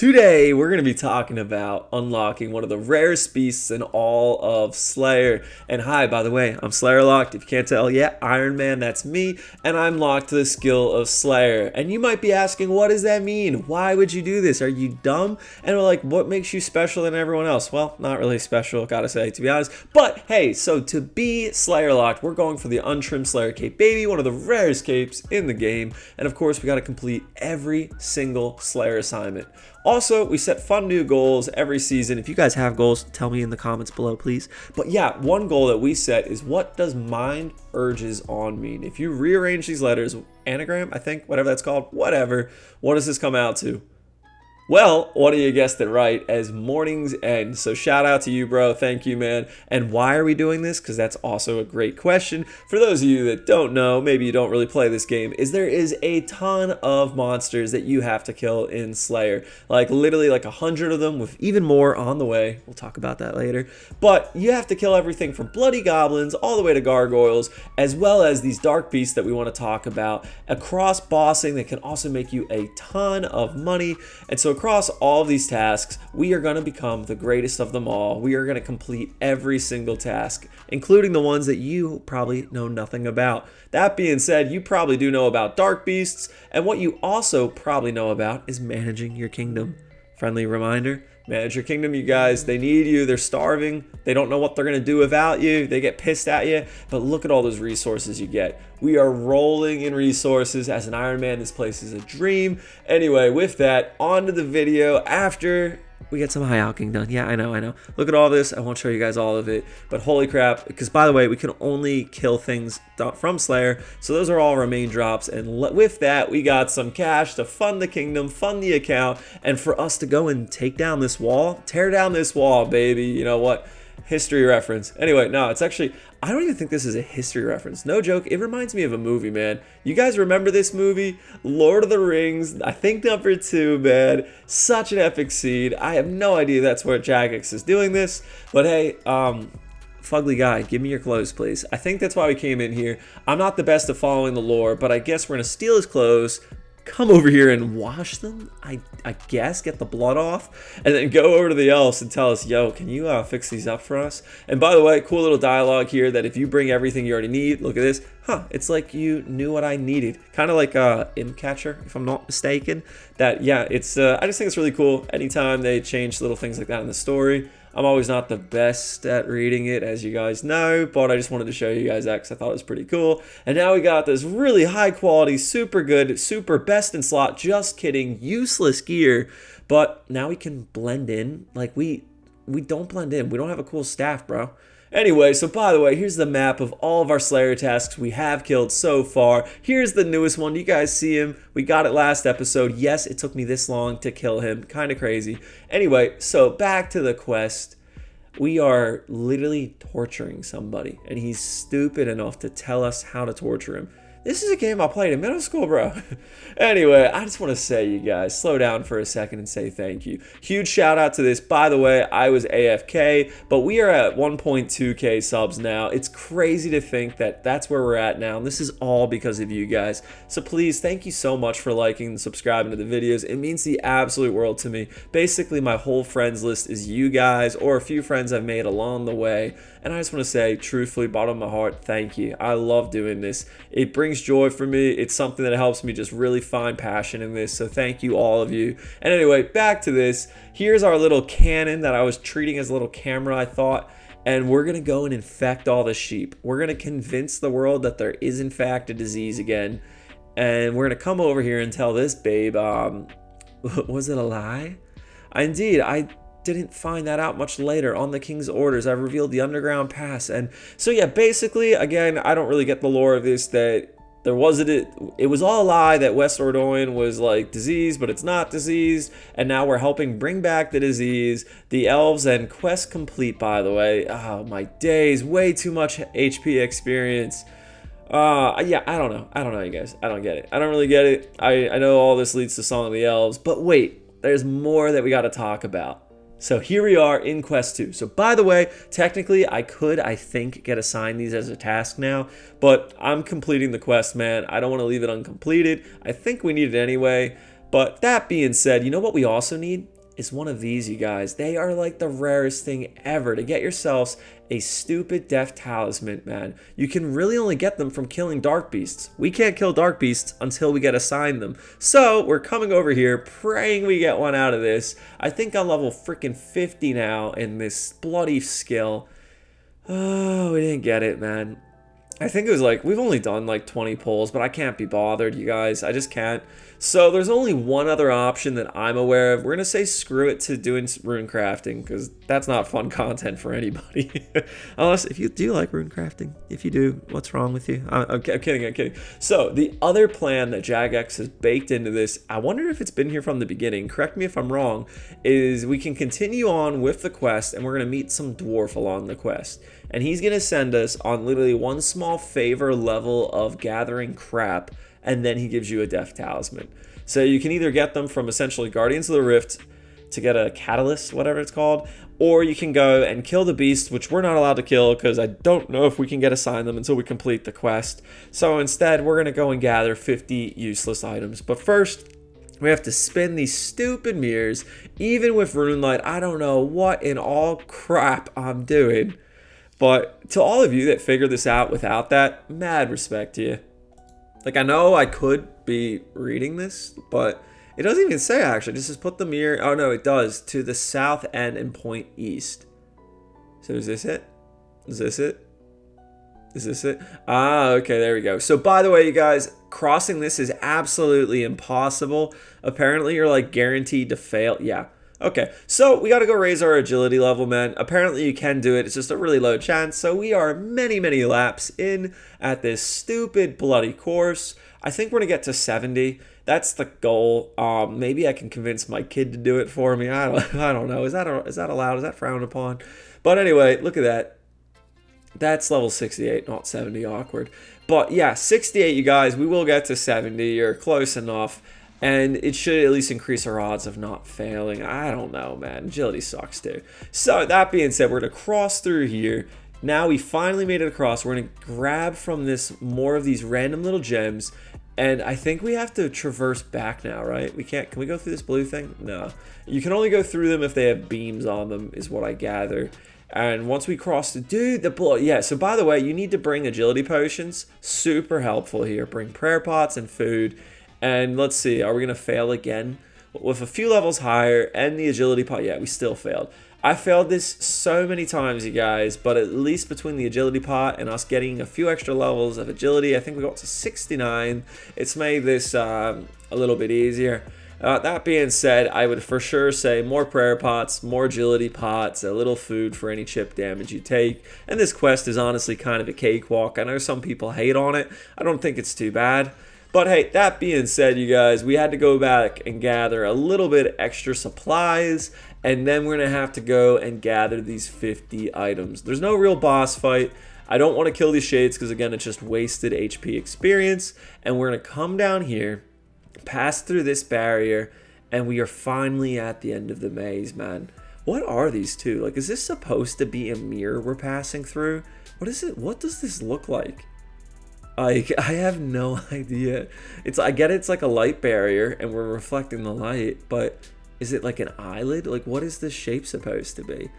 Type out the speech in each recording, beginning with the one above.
Today, we're going to be talking about unlocking one of the rarest beasts in all of Slayer. And hi, by the way, I'm Slayer Locked. If you can't tell, yeah, Iron Man, that's me. And I'm locked to the skill of Slayer. And you might be asking, what does that mean? Why would you do this? Are you dumb? And we're like, what makes you special than everyone else? Well, not really special, gotta say, to be honest. But hey, so to be Slayer Locked, we're going for the untrimmed Slayer cape, baby, one of the rarest capes in the game. And of course, we gotta complete every single Slayer assignment. Also, we set fun new goals every season. If you guys have goals, tell me in the comments below, please. But yeah, one goal that we set is, what does mind urges on mean? If you rearrange these letters, anagram, I think, whatever that's called, whatever, what does this come out to? Well, one of you guessed it right, as morning's end. So shout out to you, bro. Thank you, man. And why are we doing this? Because that's also a great question. For those of you that don't know, maybe you don't really play this game, is there is a ton of monsters that you have to kill in Slayer. Like literally like 100 of them, with even more on the way. We'll talk about that later. But you have to kill everything from bloody goblins all the way to gargoyles, as well as these dark beasts that we want to talk about. Across bossing that can also make you a ton of money. And so across all of these tasks, we are going to become the greatest of them all. We are going to complete every single task, including the ones that you probably know nothing about. That being said, you probably do know about dark beasts, and what you also probably know about is managing your kingdom. Friendly reminder, manage your kingdom, you guys. They need you. They're starving. They don't know what they're going to do without you. They get pissed at you. But look at all those resources you get. We are rolling in resources. As an Iron Man, this place is a dream. Anyway, with that, on to the video after we get some high alching done. Yeah, I know. Look at all this. I won't show you guys all of it. But holy crap. Because, by the way, we can only kill things from Slayer. So those are all our main drops. And with that, we got some cash to fund the kingdom, fund the account, and for us to go and take down this wall. Tear down this wall, baby. You know what? History reference. Anyway, no, it's actually, I don't even think this is a history reference. No joke. It reminds me of a movie, man. You guys remember this movie? Lord of the Rings, I think #2, man. Such an epic scene. I have no idea that's where Jagex is doing this. But hey, fugly guy, give me your clothes, please. I think that's why we came in here. I'm not the best at following the lore, but I guess we're going to steal his clothes, come over here and wash them, I guess, get the blood off, and then go over to the elves and tell us, yo, can you fix these up for us? And by the way, cool little dialogue here that if you bring everything you already need, look at this, it's like you knew what I needed. Kind of like Imp Catcher, if I'm not mistaken. That, yeah, it's, I just think it's really cool. Anytime they change little things like that in the story, I'm always not the best at reading it, as you guys know, but I just wanted to show you guys that because I thought it was pretty cool. And now we got this really high quality, super good, super best in slot, just kidding, useless gear. But now we can blend in. Like, we don't blend in. We don't have a cool staff, bro. Anyway, so by the way, here's the map of all of our Slayer tasks we have killed so far. Here's the newest one. You guys see him? We got it last episode. Yes, it took me this long to kill him. Kind of crazy. Anyway, so back to the quest. We are literally torturing somebody, and he's stupid enough to tell us how to torture him. This is a game I played in middle school, bro. Anyway, I just want to say, you guys, slow down for a second and say thank you. Huge shout out to this. By the way, I was AFK, but we are at 1.2K subs now. It's crazy to think that that's where we're at now, and this is all because of you guys. So please, thank you so much for liking and subscribing to the videos. It means the absolute world to me. Basically, my whole friends list is you guys or a few friends I've made along the way. And I just want to say, truthfully, bottom of my heart, thank you. I love doing this. It brings joy for me. It's something that helps me just really find passion in this. So thank you, all of you. And anyway, back to this. Here's our little cannon that I was treating as a little camera, I thought. And we're going to go and infect all the sheep. We're going to convince the world that there is, in fact, a disease again. And we're going to come over here and tell this babe, was it a lie? Indeed, I didn't find that out much later. On the king's orders, I revealed the underground pass. And so yeah, basically, again, I don't really get the lore of this, that there wasn't it was all a lie, that West Ordoin was like diseased, but it's not diseased, and now we're helping bring back the disease. The elves, and quest complete, by the way. Oh my days, way too much HP experience. Yeah, I don't know, you guys. I don't get it. I don't really get it. I know all this leads to Song of the Elves, but wait, there's more that we got to talk about. So here we are in quest 2. So by the way, technically I think, get assigned these as a task now, but I'm completing the quest, man. I don't want to leave it uncompleted. I think we need it anyway. But that being said, you know what we also need? Is one of these, you guys. They are like the rarest thing ever. To get yourselves a stupid death talisman, man. You can really only get them from killing dark beasts. We can't kill dark beasts until we get assigned them. So we're coming over here praying we get one out of this. I think I'm level freaking 50 now in this bloody skill. Oh, we didn't get it, man. I think it was like, we've only done like 20 pulls, but I can't be bothered, you guys. I just can't. So there's only one other option that I'm aware of. We're going to say screw it to doing rune crafting, because that's not fun content for anybody. Unless, if you do like rune crafting, if you do, what's wrong with you? I'm kidding. So the other plan that Jagex has baked into this, I wonder if it's been here from the beginning, correct me if I'm wrong, is we can continue on with the quest, and we're going to meet some dwarf along the quest. And he's going to send us on literally one small favor level of gathering crap, and then he gives you a death talisman. So you can either get them from essentially Guardians of the Rift to get a catalyst, whatever it's called, or you can go and kill the beast, which we're not allowed to kill because I don't know if we can get assigned them until we complete the quest. So instead, we're going to go and gather 50 useless items. But first, we have to spin these stupid mirrors. Even with Runelight, I don't know what in all crap I'm doing. But to all of you that figured this out without that, mad respect to you. Like, I know I could be reading this, but it doesn't even say actually. This is put the mirror, oh no, it does, to the south end and point east. So is this it? Is this it? Is this it? Ah, okay, there we go. So by the way, you guys, crossing this is absolutely impossible. Apparently you're like guaranteed to fail. Yeah. Okay, so we got to go raise our agility level, man. Apparently you can do it. It's just a really low chance. So we are many laps in at this stupid bloody course. I think we're going to get to 70. That's the goal. Maybe I can convince my kid to do it for me. I don't know. Is that allowed? Is that frowned upon? But anyway, look at that. That's level 68, not 70. Awkward. But yeah, 68, you guys. We will get to 70. You're close enough. And it should at least increase our odds of not failing. I don't know, man. Agility sucks too. So that being said, we're going to cross through here. Now we finally made it across. We're going to grab from this more of these random little gems. And I think we have to traverse back now, right? We can't. Can we go through this blue thing? No. You can only go through them if they have beams on them, is what I gather. And once we cross the... Dude, the blow... Yeah, so by the way, you need to bring agility potions. Super helpful here. Bring prayer pots and food. And let's see, are we going to fail again? With a few levels higher and the agility pot, yeah, we still failed. I failed this so many times, you guys, but at least between the agility pot and us getting a few extra levels of agility, I think we got to 69. It's made this a little bit easier. That being said, I would for sure say more prayer pots, more agility pots, a little food for any chip damage you take. And this quest is honestly kind of a cakewalk. I know some people hate on it. I don't think it's too bad. But hey, that being said, you guys, we had to go back and gather a little bit extra supplies, and then we're going to have to go and gather these 50 items. There's no real boss fight. I don't want to kill these shades because, again, it's just wasted HP experience. And we're going to come down here, pass through this barrier, and we are finally at the end of the maze, man. What are these two? Like, is this supposed to be a mirror we're passing through? What is it? What does this look like? I have no idea. I get it's like a light barrier and we're reflecting the light, but is it like an eyelid? Like, what is this shape supposed to be?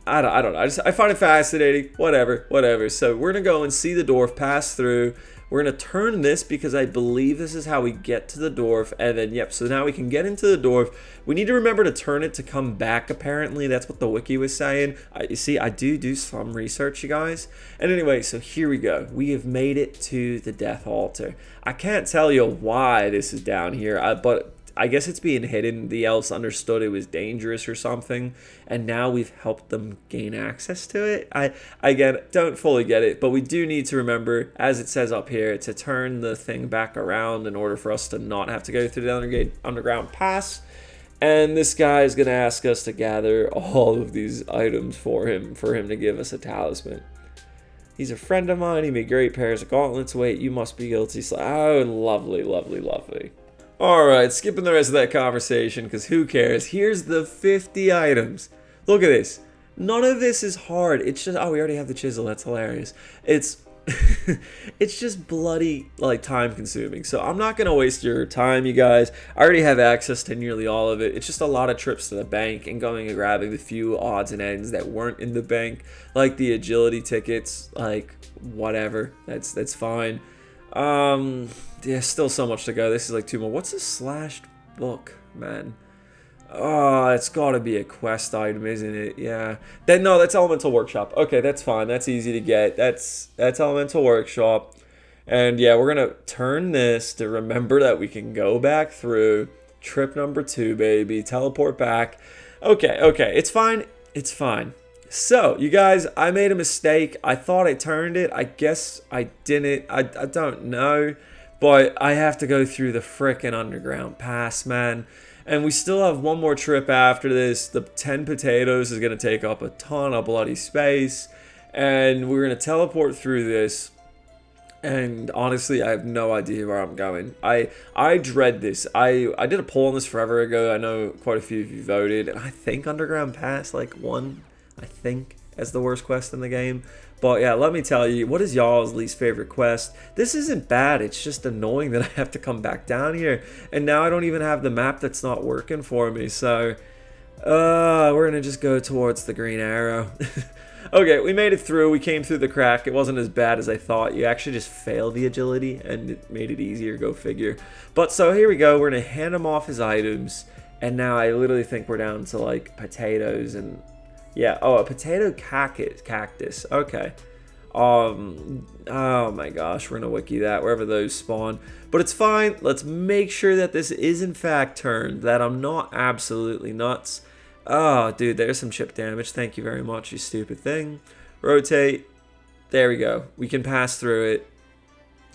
I don't know. I find it fascinating. Whatever. So we're gonna go and see the dwarf pass through. We're gonna turn this because I believe this is how we get to the dwarf, and then yep. So now we can get into the dwarf. We need to remember to turn it to come back. Apparently, that's what the wiki was saying. You see, I do some research, you guys. And anyway, so here we go. We have made it to the death altar. I can't tell you why this is down here, but I guess it's being hidden. The elves understood it was dangerous or something, and now we've helped them gain access to it. I again don't fully get it, but we do need to remember, as it says up here, to turn the thing back around in order for us to not have to go through the underground pass. And this guy is going to ask us to gather all of these items for him to give us a talisman. He's a friend of mine. He made great pairs of gauntlets. Wait, you must be guilty. Oh, lovely. Alright, skipping the rest of that conversation, because who cares? Here's the 50 items. Look at this. None of this is hard. It's just, oh, we already have the chisel. That's hilarious. It's it's just bloody like time consuming. So I'm not gonna waste your time, you guys. I already have access to nearly all of it. It's just a lot of trips to the bank and going and grabbing the few odds and ends that weren't in the bank, like the agility tickets, like whatever. That's fine. Yeah, still so much to go. This is like 2 more. What's this slashed book, man? Oh, it's gotta be a quest item, isn't it? Yeah. Then no, that's Elemental Workshop. Okay, that's fine. That's easy to get. That's Elemental Workshop. And yeah, we're gonna turn this to remember that we can go back through. Trip number 2, baby. Teleport back. Okay, it's fine. It's fine. So, you guys, I made a mistake. I thought I turned it. I guess I didn't. I don't know. But I have to go through the frickin' underground pass, man. And we still have one more trip after this. The 10 potatoes is going to take up a ton of bloody space. And we're going to teleport through this. And honestly, I have no idea where I'm going. I dread this. I did a poll on this forever ago. I know quite a few of you voted. And I think Underground Pass, like, won, I think, as the worst quest in the game. But yeah, let me tell you, what is y'all's least favorite quest? This isn't bad, it's just annoying that I have to come back down here. And now I don't even have the map that's not working for me, so... we're gonna just go towards the green arrow. Okay, we made it through, we came through the crack. It wasn't as bad as I thought. You actually just failed the agility, and it made it easier, go figure. But so here we go, we're gonna hand him off his items. And now I literally think we're down to like potatoes and... Yeah, oh, a potato cactus. Okay. Oh my gosh, we're gonna wiki that wherever those spawn. But it's fine. Let's make sure that this is in fact turned, that I'm not absolutely nuts. Oh, dude, there's some chip damage. Thank you very much, you stupid thing. Rotate. There we go. We can pass through it.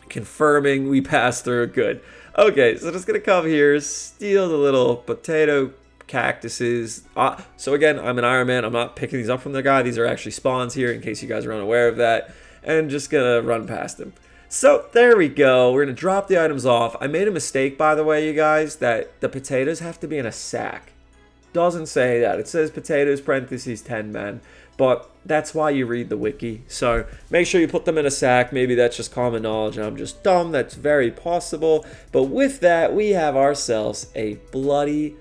Confirming we pass through it. Good. Okay, so just gonna come here, steal the little potato cactuses. So again, I'm an Iron Man. I'm not picking these up from the guy. These are actually spawns here in case you guys are unaware of that. And just gonna run past him. So there we go. We're gonna drop the items off. I made a mistake, by the way, you guys, that the potatoes have to be in a sack. Doesn't say that. It says potatoes parentheses 10 men. But that's why you read the wiki. So make sure you put them in a sack. Maybe that's just common knowledge and I'm just dumb. That's very possible. But with that, we have ourselves a bloody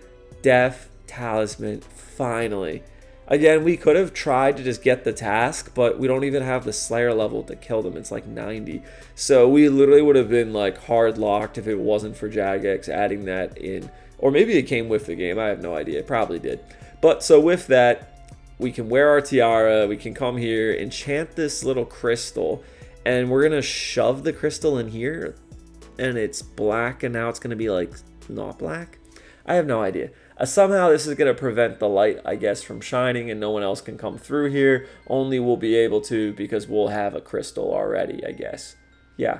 death talisman, finally. Again, we could have tried to just get the task, but we don't even have the Slayer level to kill them. It's like 90. So we literally would have been like hard locked if it wasn't for Jagex adding that in. Or maybe it came with the game. I have no idea. It probably did. But so with that, we can wear our tiara. We can come here, enchant this little crystal, and we're going to shove the crystal in here. And it's black, and now it's going to be like not black. I have no idea. Somehow this is going to prevent the light, I guess, from shining and no one else can come through here. Only we'll be able to because we'll have a crystal already, I guess. Yeah.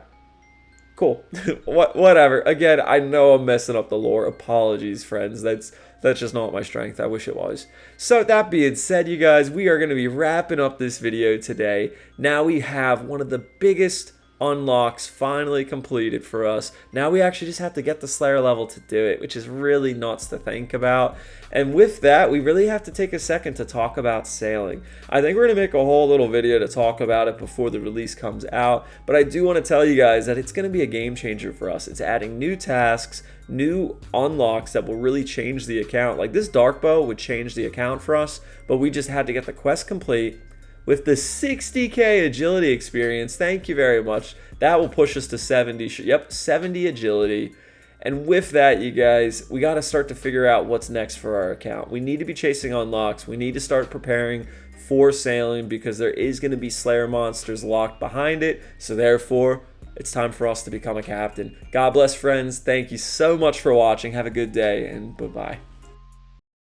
Cool. Whatever. Again, I know I'm messing up the lore. Apologies, friends. That's just not my strength. I wish it was. So that being said, you guys, we are going to be wrapping up this video today. Now we have one of the biggest unlocks finally completed for us. Now we actually just have to get the Slayer level to do it, which is really nuts to think about. And with that, we really have to take a second to talk about sailing. I think we're going to make a whole little video to talk about it before the release comes out, but I do want to tell you guys that it's going to be a game changer for us. It's adding new tasks, new unlocks that will really change the account. Like this dark bow would change the account for us, but we just had to get the quest complete. With the 60k agility experience, thank you very much. That will push us to 70. Yep, 70 agility. And with that, you guys, we got to start to figure out what's next for our account. We need to be chasing unlocks. We need to start preparing for sailing because there is going to be Slayer monsters locked behind it. So therefore, it's time for us to become a captain. God bless, friends. Thank you so much for watching. Have a good day, and bye-bye.